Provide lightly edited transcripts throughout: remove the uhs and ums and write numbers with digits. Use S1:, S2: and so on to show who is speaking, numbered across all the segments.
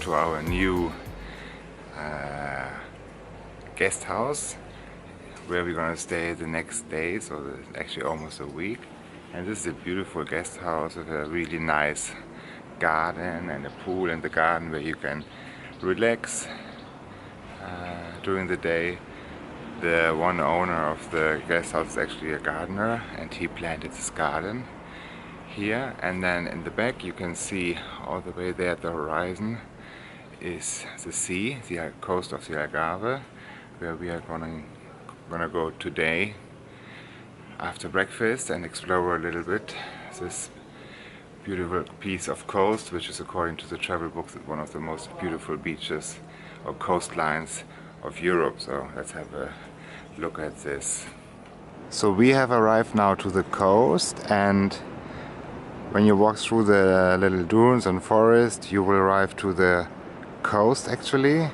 S1: To our new guest house where we're gonna stay the next day, so actually almost a week. And this is a beautiful guest house with a really nice garden and a pool in the garden where you can relax during the day. The one owner of the guest house is actually a gardener, and he planted this garden here. And then in the back you can see all the way there at the horizon is the sea, the coast of the Algarve, where we are gonna go today after breakfast and explore a little bit this beautiful piece of coast, which is, according to the travel books, one of the most beautiful beaches or coastlines of Europe. So let's have a look at this. So we have arrived now to the coast, and when you walk through the little dunes and forest, you will arrive to the coast actually.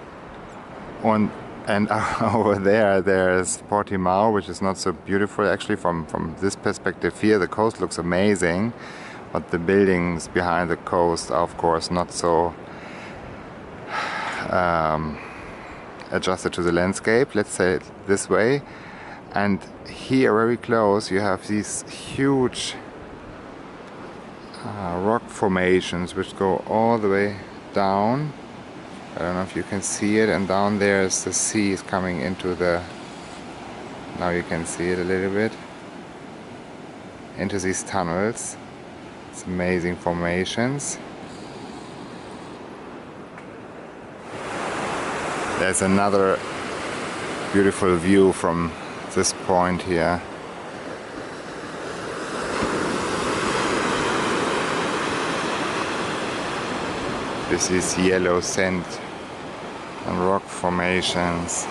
S1: And over there's Portimao, which is not so beautiful actually from this perspective here. The coast looks amazing, but the buildings behind the coast are of course not so adjusted to the landscape, let's say it this way. And here very close you have these huge rock formations which go all the way down. I don't know if you can see it, and down there is the sea is coming into the, now you can see it a little bit, into these tunnels. It's amazing formations. There's another beautiful view from this point here. This is yellow sand and rock formations.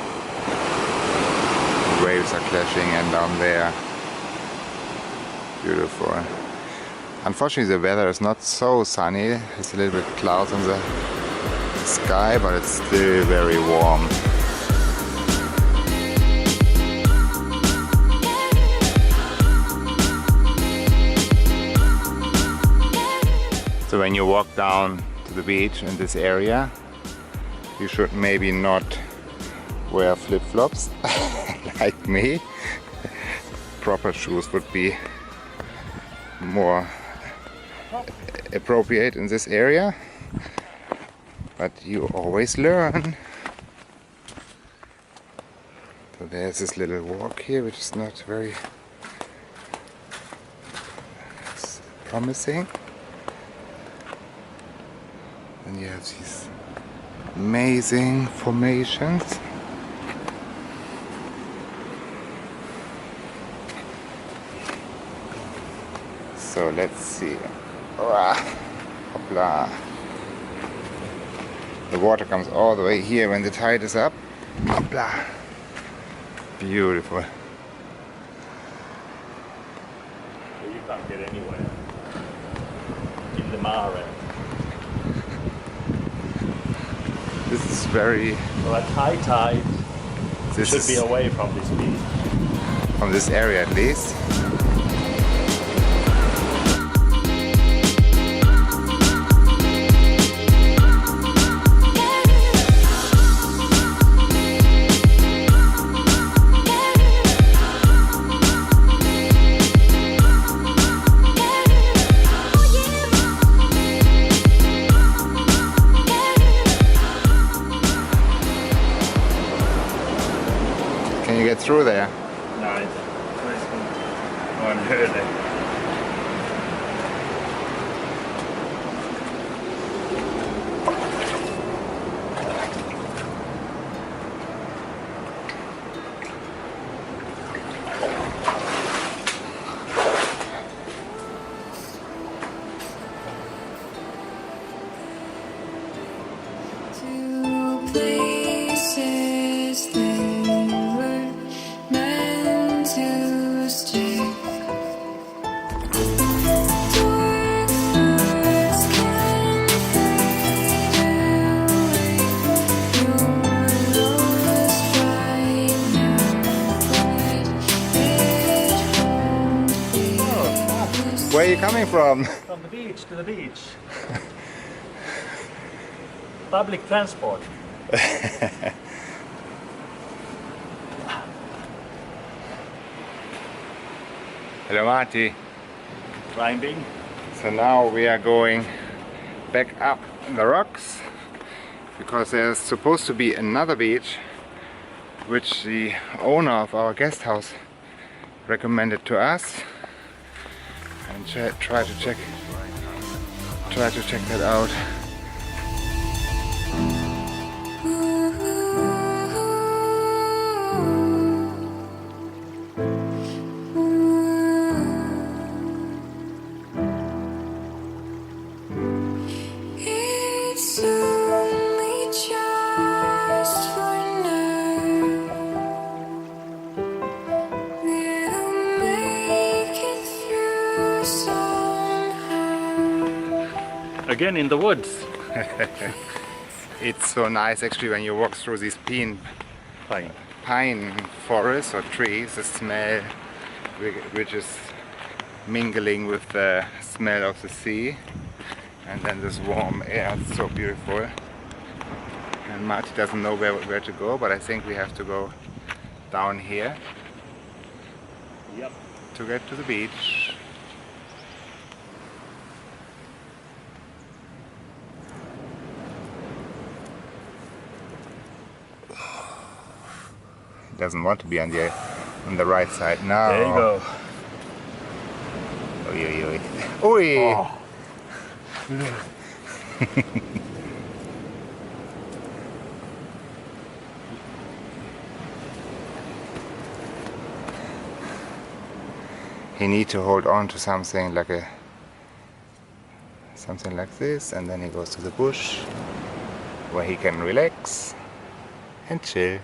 S1: The waves are clashing, and down there, beautiful. Unfortunately the weather is not so sunny, it's a little bit clouds on the sky, but it's still very warm. So when you walk down to the beach in this area, you should maybe not wear flip-flops like me. Proper shoes would be more appropriate in this area, but you always learn. So there's this little walk here which is not very promising. And you have these amazing formations. So let's see. Hoppla. The water comes all the way here when the tide is up. Hoppla. Beautiful.
S2: Well, you can't get anywhere in the Mare.
S1: This is very...
S2: Well, at high tide, this should be away from this beach.
S1: From this area at least. Can you get through there?
S2: No, it's on hurling.
S1: Where are you coming from?
S2: From the beach to the beach. Public transport.
S1: Hello Madi.
S2: Climbing.
S1: So now we are going back up the rocks because there's supposed to be another beach which the owner of our guest house recommended to us, and try to check that out.
S2: Again in the woods.
S1: It's so nice actually when you walk through these pine forests or trees, the smell which is mingling with the smell of the sea, and then this warm air. It's so beautiful. And Madi doesn't know where to go, but I think we have to go down here.
S2: Yep.
S1: To get to the beach. Doesn't want to be on the right side now.
S2: There you go.
S1: Oi, oi, oi. Oi!
S2: Oh.
S1: He needs to hold on to something like this, and then he goes to the bush where he can relax and chill.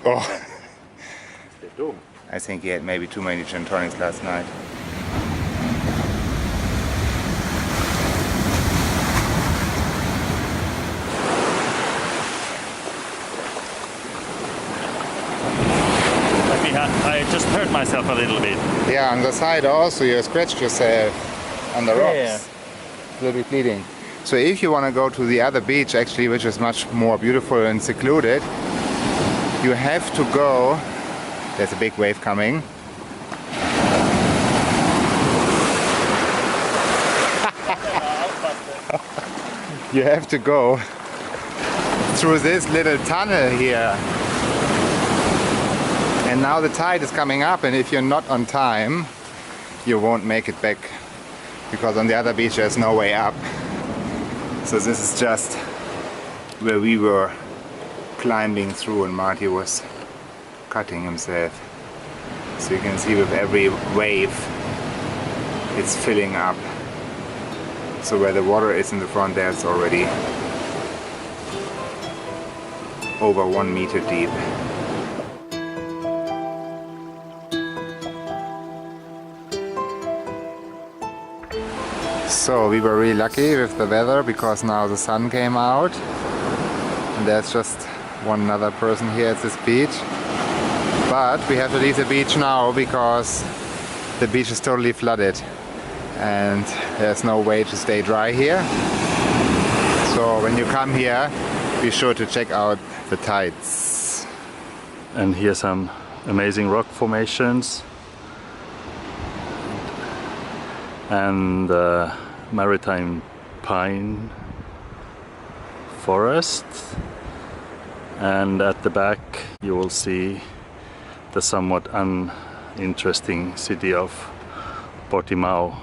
S1: Oh, I think he had maybe too many gin tonics last night.
S2: I just hurt myself a little bit.
S1: Yeah, on the side also you scratched yourself on the rocks.
S2: Yeah.
S1: A little bit bleeding. So if you want to go to the other beach actually, which is much more beautiful and secluded, you have to go. There's a big wave coming. You have to go through this little tunnel here. And now the tide is coming up, and if you're not on time, you won't make it back, because on the other beach there's no way up. So this is just where we were climbing through, and Madi was cutting himself. So you can see with every wave it's filling up. So where the water is in the front there, it's already over 1 meter deep. So we were really lucky with the weather, because now the sun came out and there's just one other person here at this beach. But we have to leave the beach now because the beach is totally flooded and there's no way to stay dry here. So when you come here, be sure to check out the tides.
S2: And here's some amazing rock formations and maritime pine forest, and at the back you will see the somewhat uninteresting city of Portimao.